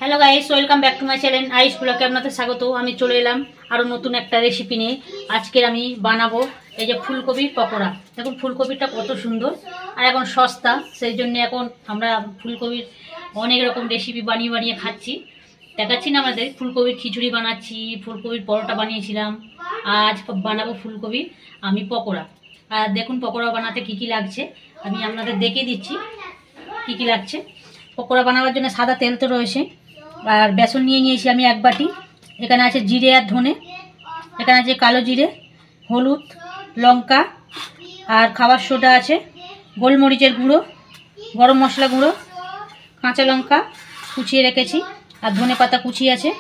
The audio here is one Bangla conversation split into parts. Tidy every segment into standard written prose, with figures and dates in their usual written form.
Hello guys, welcome back to my channel ice ব্লগে আপনাদের স্বাগত। আমি চলে এলাম আরও নতুন একটা রেসিপি নিয়ে। আজকে আমি বানাবো এই যে ফুলকপির পকোড়া। দেখুন ফুলকপিটা কত সুন্দর আর এখন সস্তা, সেই জন্য এখন আমরা ফুলকপির অনেক রকম রেসিপি বানিয়ে বানিয়ে খাচ্ছি। দেখাচ্ছি না আমাদের ফুলকপির খিচুড়ি বানাচ্ছি, ফুলকপির পরোটা বানিয়েছিলাম। আজ বানাবো ফুলকপির আমি পকোড়া। আর দেখুন পকোড়া বানাতে কী কী লাগছে আমি আপনাদের দেখিয়ে দিচ্ছি কী কী লাগছে। পকোড়া বানাবার জন্য সাদা তেল তো রয়েছে, আর বেসন নিয়ে নিয়েছি আমি 1 বাটি। এখানে আছে জিরে আর ধনে, এখানে আছে কালো জিরে, হলুদ, লঙ্কা আর খাবার সোডা আছে, গোলমরিচের গুঁড়ো, গরম মশলা গুঁড়ো, কাঁচা লঙ্কা কুচিয়ে রেখেছি আর ধনে পাতা কুচি আছে।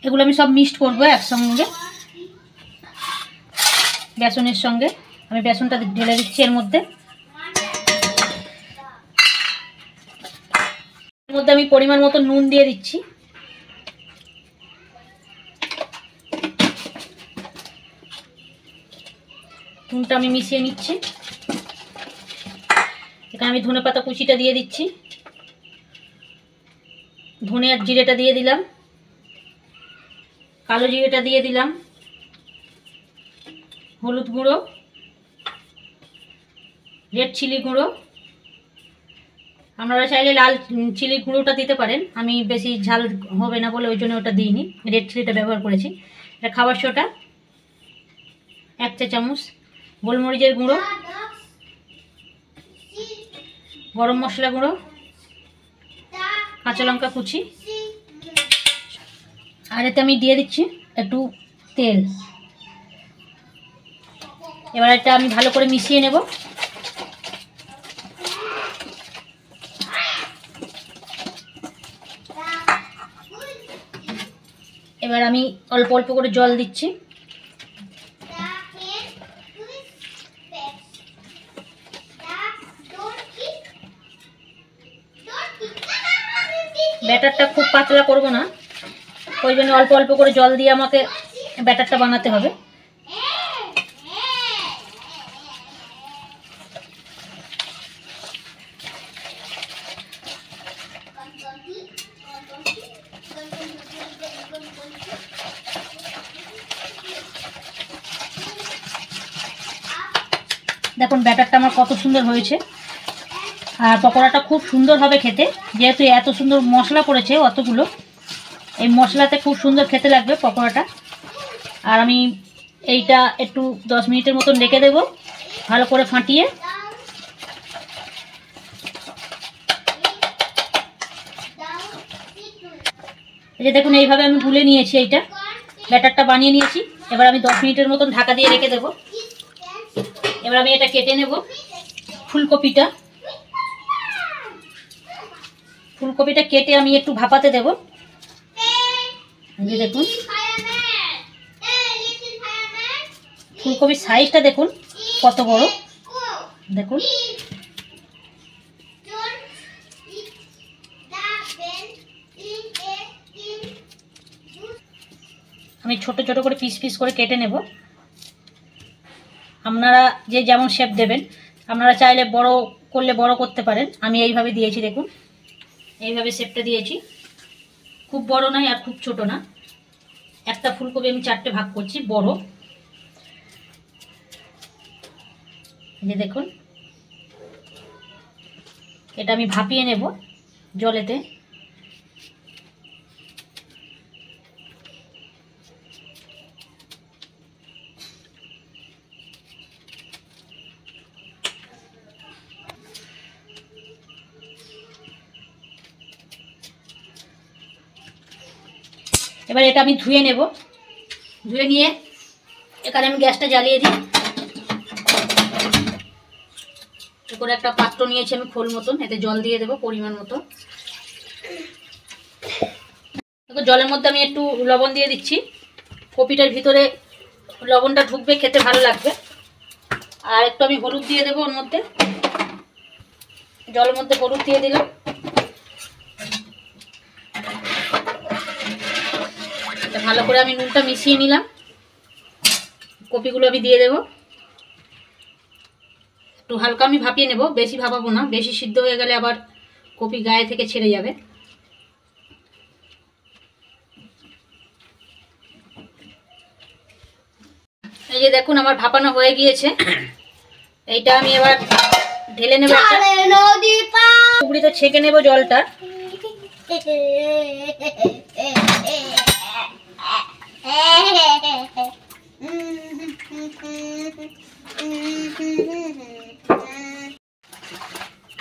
এগুলো আমি সব মিক্সড করবো একসঙ্গে বেসনের সঙ্গে। আমি বেসনটা ঢেলে দিচ্ছি এর মধ্যে। এর মধ্যে আমি পরিমাণ মতো নুন দিয়ে দিচ্ছি। নুনটা আমি মিশিয়ে নিচ্ছি। এখানে আমি ধনে পাতা কুচিটা দিয়ে দিচ্ছি, ধনে আর জিরেটা দিয়ে দিলাম, কালো জিরেটা দিয়ে দিলাম, হলুদ গুঁড়ো, রেড চিলি গুঁড়ো, আপনারা চাইলে লাল চিলি গুঁড়োটা দিতে পারেন। আমি বেশি ঝাল হবে না বলে ওই জন্য ওটা দিইনি, রেড চিলিটা ব্যবহার করেছি। এটা খাবার সোডা 1 চা চামচ, গোলমরিচের গুঁড়ো, গরম মশলা গুঁড়ো, কাঁচা লঙ্কা কুচি, আর এতে আমি দিয়ে দিচ্ছি একটু তেল। এবার এটা আমি ভালো করে মিশিয়ে নেব। এবার আমি অল্প অল্প করে জল দিচ্ছি। ব্যাটারটা খুব পাতলা করব না, ওই জন্য অল্প অল্প করে জল দিয়ে আমাকে ব্যাটারটা বানাতে হবে। দেখুন ব্যাটারটা আমার কত সুন্দর হয়েছে, আর পকোড়াটা খুব সুন্দর হবে খেতে, যেহেতু এত সুন্দর মশলা পড়েছে অতগুলো। এই মশলাতে খুব সুন্দর খেতে লাগবে পকোড়াটা। আর আমি এইটা একটু 10 মিনিটের মতন রেখে দেবো ভালো করে ফাটিয়ে। এই যে দেখুন এইভাবে আমি গুলে নিয়েছি, এইটা ব্যাটারটা বানিয়ে নিয়েছি। এবার আমি 10 মিনিটের মতন ঢাকা দিয়ে রেখে দেবো। এবার আমি এটা কেটে নেব। ফুলকপিটা কেটে আমি একটু ভাপাতে দেব। দেখুন ফুলকপির সাইজটা দেখুন কত বড়, দেখুন। আমি ছোট ছোট করে পিস পিস করে কেটে নেব। আপনারা যে যেমন শেপ দেবেন, আপনারা চাইলে বড় করলে বড় করতে পারেন। আমি এইভাবে দিয়েছি, দেখুন এইভাবে শেপটা দিয়েছি। খুব বড় নয় আর খুব ছোট না। একটা ফুলকপি আমি 4টে ভাগ করছি বড়। এই যে দেখুন এটা আমি ভাপিয়ে নেব জলেতে। এবার এটা আমি ধুয়ে নেব। ধুয়ে নিয়ে এখানে আমি গ্যাসটা জ্বালিয়ে দিই। করে একটা পাত্র নিয়েছি আমি খোল মতন, এতে জল দিয়ে দেবো পরিমাণ মতো। জলের মধ্যে আমি একটু লবণ দিয়ে দিচ্ছি। কপিটার ভিতরে লবণটা ঢুকবে, খেতে ভালো লাগবে। আর একটু আমি হলুদ দিয়ে দেবো ওর মধ্যে। জলের মধ্যে হলুদ দিয়ে দিলাম। ভালো করে আমি নুনটা মিশিয়ে নিলাম। কপিগুলো আমি দিয়ে দেবো। একটু হালকা আমি ভাপিয়ে নেব, বেশি ভাপাবো না, বেশি সিদ্ধ হয়ে গেলে আবার কপি গায়ে থেকে ছেড়ে যাবে। এই যে দেখুন আমার ভাপানো হয়ে গিয়েছে। এইটা আমি এবার ঢেলে নেব, টুকরিতে ছেঁকে নেব জলটা।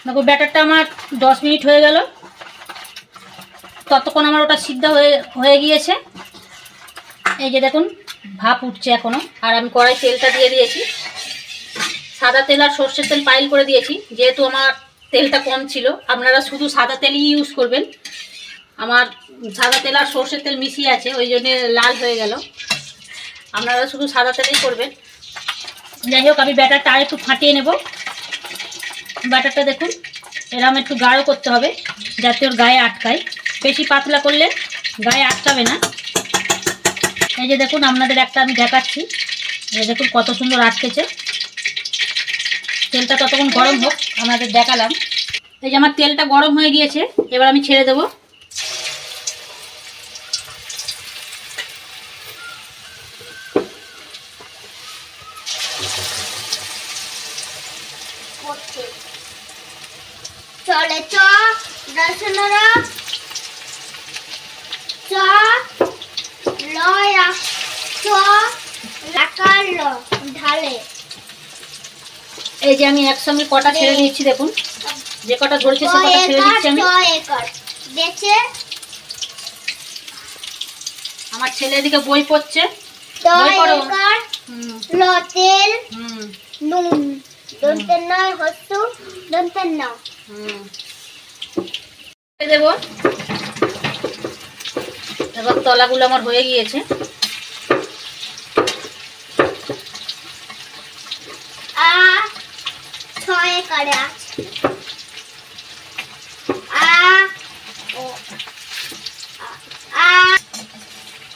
দেখো ব্যাটারটা আমার 10 মিনিট হয়ে গেল, ততক্ষণ আমার ওটা সিদ্ধ হয়ে গিয়েছে। এই যে দেখুন ভাপ উঠছে এখনো। আর আমি কড়াই তেলটা দিয়ে দিয়েছি, সাদা তেল আর সর্ষের তেল পাইল করে দিয়েছি। যেহেতু আমার তেলটা কম ছিল, আপনারা শুধু সাদা তেলই ইউজ করবেন। আমার সাদা তেল আর সর্ষের তেল মিশিয়ে আছে, ওই জন্য লাল হয়ে গেল। আপনারা শুধু সাদা তেলই করবেন। যাই হোক, আমি ব্যাটারটা আর একটু ফাটিয়ে নেব। ব্যাটারটা দেখুন এরকম একটু গাঢ় করতে হবে, যাতে ওর গায়ে আটকায়। বেশি পাতলা করলে গায়ে আটকাবে না। এই যে দেখুন আপনাদের একটা আমি দেখাচ্ছি, এই দেখুন কত সুন্দর আটকেছে। তেলটা ততক্ষণ গরম হোক, আপনাদের দেখালাম। এই যে আমার তেলটা গরম হয়ে গিয়েছে, এবার আমি ছেড়ে দেবো। চলে চ দর্শনরা চ লয় চ লাকার ল ঢালে। এই যে আমি একসঙ্গে কটা ছেড়ে দিচ্ছি, দেখুন যে কটা ধরেছে সে কটা ছেড়ে দিচ্ছি আমি। দেখে আমার ছেলে এদিকে বই পড়ছে। বই পড়ো। ল তেল নুন দন্তের নয় হস্তু দন্তের না দেব। এবার তলাগুলো আমার হয়ে গিয়েছে। ছয় করে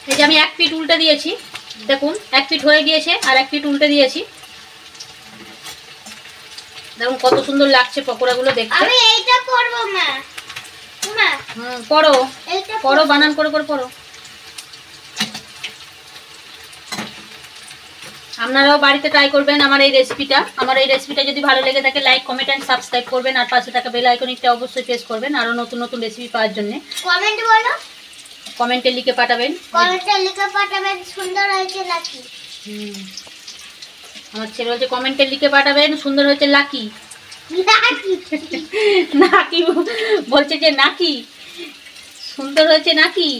এই যে আমি 1 পিঠ উল্টে দিয়েছি, দেখুন 1 পিঠ হয়ে গিয়েছে, আর 1 পিঠ উল্টে দিয়েছি। দেখুন কত সুন্দর লাগছে পকোড়াগুলো দেখতে। আমি এইটা করব মা। মা করো এইটা করো, বানান করে করে করো। আপনারাও বাড়িতে ট্রাই করবেন আমার এই রেসিপিটা। আমার এই রেসিপিটা যদি ভালো লেগে থাকে লাইক কমেন্ট এন্ড সাবস্ক্রাইব করবেন, আর পাশে থাকা বেল আইকনটা অবশ্যই প্রেস করবেন আরো নতুন নতুন রেসিপি পাওয়ার জন্য। কমেন্ট বলো, কমেন্টে লিখে পাঠাবেন। কমেন্টে লিখে পাঠাবেন সুন্দর হয়েছে লাকি। আমার ছেলে বলছে কমেন্টে লিখে পাঠাবেন সুন্দর হয়েছে লাকি। নাকি বলছে যে নাকি সুন্দর হয়েছে নাকি।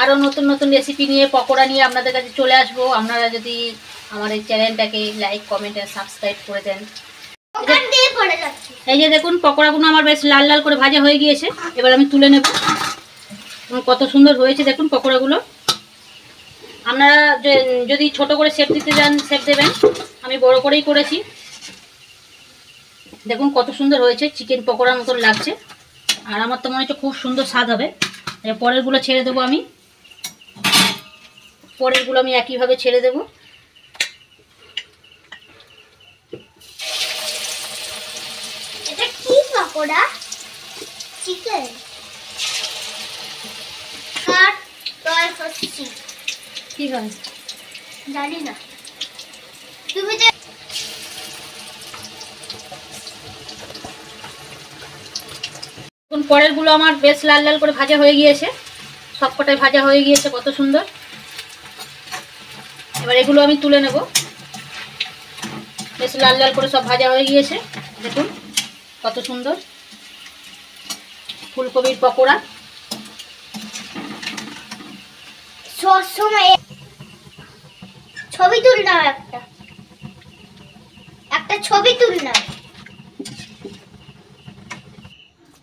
আরো নতুন নতুন রেসিপি নিয়ে পকোড়া নিয়ে আপনাদের কাছে চলে আসবো। আপনারা যদি আমার এই চ্যানেলটাকে লাইক কমেন্ট আর সাবস্ক্রাইব করে দেন। এই যে দেখুন পকোড়াগুলো আমার বেশ লাল লাল করে ভাজা হয়ে গিয়েছে, এবার আমি তুলে নেব। কত সুন্দর হয়েছে দেখুন পকোড়াগুলো। আপনারা যদি ছোট করে শেপ দিতে চান শেপ দেবেন, আমি বড় করেই করেছি। দেখুন কত সুন্দর হয়েছে, চিকেন পকোড়ার মতন লাগছে। আর আমার তো মনে হচ্ছে খুব সুন্দর স্বাদ হবে। পরেরগুলো ছেড়ে দেবো আমি, পরেরগুলো আমি একইভাবে ছেড়ে দেবো। এটা কি পকোড়া? চিকেন কাট তয় হচ্ছে কি হয় জানি না। তুমি পরেরগুলো আমার বেশ লাল লাল করে ভাজা হয়ে গিয়েছে, সবকটাই ভাজা হয়ে গিয়েছে কত সুন্দর। এবার এগুলো আমি তুলে নেব। বেশ লাল লাল করে সব ভাজা হয়ে গিয়েছে, দেখুন কত সুন্দর ফুলকপির পকোড়া। সময় ছবি তুললাম, একটা ছবি তুললাম।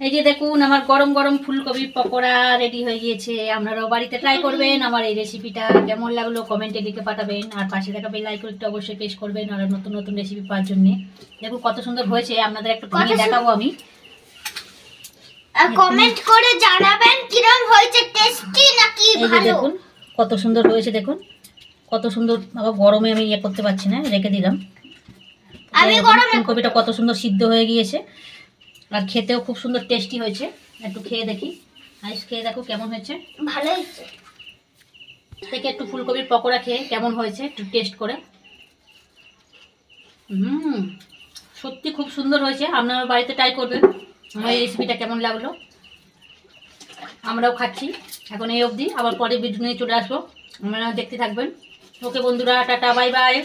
এই যে দেখুন আমার গরম গরম ফুলকপির পকোড়া রেডি হয়ে গিয়েছে। আপনারাও বাড়িতে ট্রাই করবেন। আমার এই রেসিপিটা কেমন লাগলো কমেন্টে লিখে পাঠাবেন, আর পাশে থাকা বেল আইকনটা অবশ্যই প্রেস করবেন আর নতুন নতুন রেসিপি পাওয়ার জন্য। দেখুন কত সুন্দর হয়েছে, আপনাদের একটু ভেঙে দেখাবো আমি। কমেন্ট করে জানাবেন কিরকম হয়েছে, টেস্টি নাকি ভালো। দেখুন কত সুন্দর হয়েছে, দেখুন কত সুন্দর। আবার গরমে আমি ইয়ে করতে পারছি না, রেখে দিলাম। আমি গরমে ফুলকপিটা কত সুন্দর সিদ্ধ হয়ে গিয়েছে, আর খেতেও খুব সুন্দর টেস্টি হয়েছে। একটু খেয়ে দেখি, আইস খেয়ে দেখো কেমন হয়েছে। ভালো হয়েছে। থেকে একটু ফুলকপির পকোড়া খেয়ে কেমন হয়েছে একটু টেস্ট করে। সত্যি খুব সুন্দর হয়েছে, আপনারা বাড়িতে ট্রাই করবেন। আমার এই রেসিপিটা কেমন লাগলো, আমরাও খাচ্ছি। এখন এই অবধি, আবার পরে ভিডিও নিয়ে চলে আসবো, আপনারা দেখতে থাকবেন। ওকে বন্ধুরা, টাটা বাই বাই।